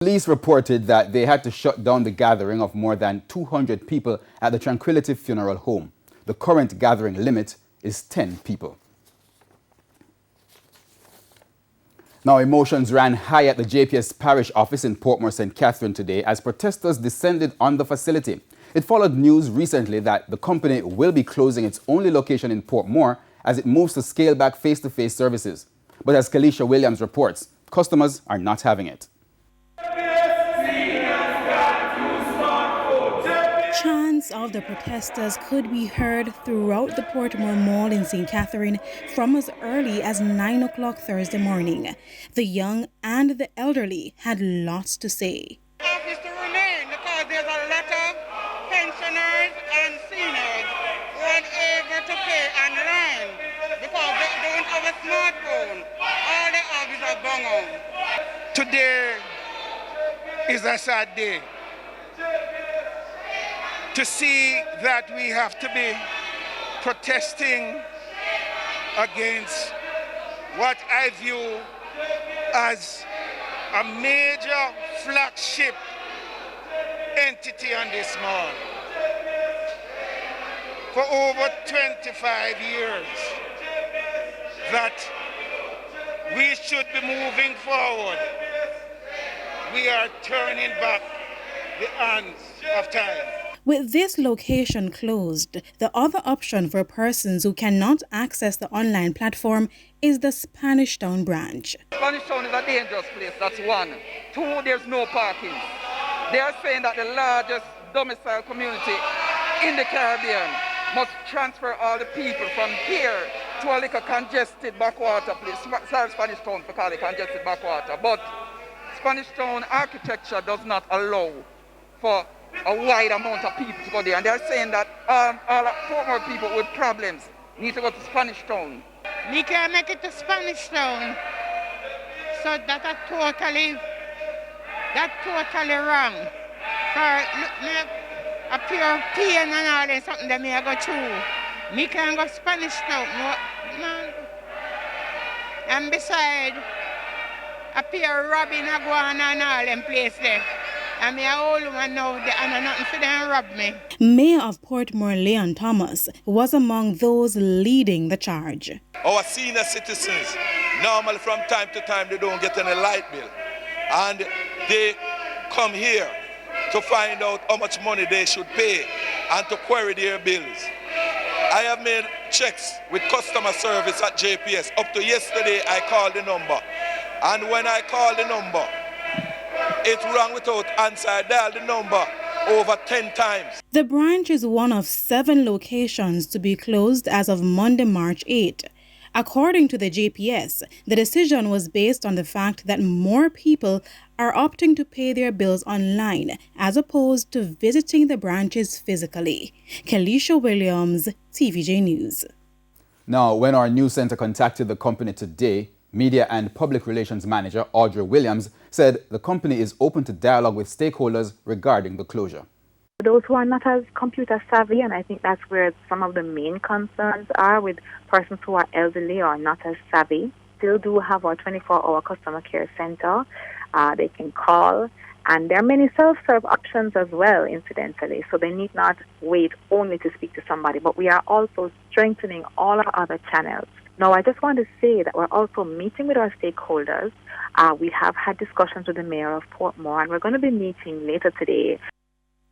Police reported that they had to shut down the gathering of more than 200 people at the Tranquility Funeral Home. The current gathering limit is 10 people. Now, emotions ran high at the JPS Parish office in Portmore, St. Catherine today as protesters descended on the facility. It followed news recently that the company will be closing its only location in Portmore as it moves to scale back face-to-face services. But as Kalisha Williams reports, customers are not having it. Chants of the protesters could be heard throughout the Portmore Mall in St. Catherine from as early as 9 o'clock Thursday morning. The young and the elderly had lots to say. Office to remain because there's a lot of pensioners and seniors who aren't able to pay online because they don't have a smartphone. All the offices are gone home. Today is a sad day. To see that we have to be protesting against what I view as a major flagship entity on this mall. For over 25 years, that we should be moving forward. We are turning back the hands of time. With this location closed, the other option for persons who cannot access the online platform is the Spanish Town branch. Spanish Town is a dangerous place, that's one. Two, there's no parking. They are saying that the largest domicile community in the Caribbean must transfer all the people from here to a little congested backwater place. Sorry, Spanish Town, to call it congested backwater. But Spanish Town architecture does not allow for a wide amount of people to go there, and they're saying that all Portmore people with problems need to go to Spanish Town. We can't make it to Spanish Town, so that's totally wrong. For me, a pure pain and all and something that me I go through. Me can't go Spanish Town, man. And besides, a pure robbing a go on and all in place there. And me a old woman now, and nothing for them rob me. Mayor of Portmore, Leon Thomas, was among those leading the charge. Our senior citizens, normally from time to time, they don't get any light bill. And they come here to find out how much money they should pay and to query their bills. I have made checks with customer service at JPS. Up to yesterday, I called the number. And when I called the number, it rang without answer. I dialed the number over 10 times. The branch is one of 7 locations to be closed as of Monday, March 8. According to the JPS, the decision was based on the fact that more people are opting to pay their bills online as opposed to visiting the branches physically. Kalisha Williams, TVJ News. Now, when our news center contacted the company today, Media and Public Relations Manager Audrey Williams said the company is open to dialogue with stakeholders regarding the closure. Those who are not as computer savvy, and I think that's where some of the main concerns are with persons who are elderly or not as savvy, still do have our 24-hour customer care center. They can call, and there are many self-serve options as well, incidentally, so they need not wait only to speak to somebody, but we are also strengthening all our other channels. Now, I just want to say that we're also meeting with our stakeholders. We have had discussions with the mayor of Portmore, and we're going to be meeting later today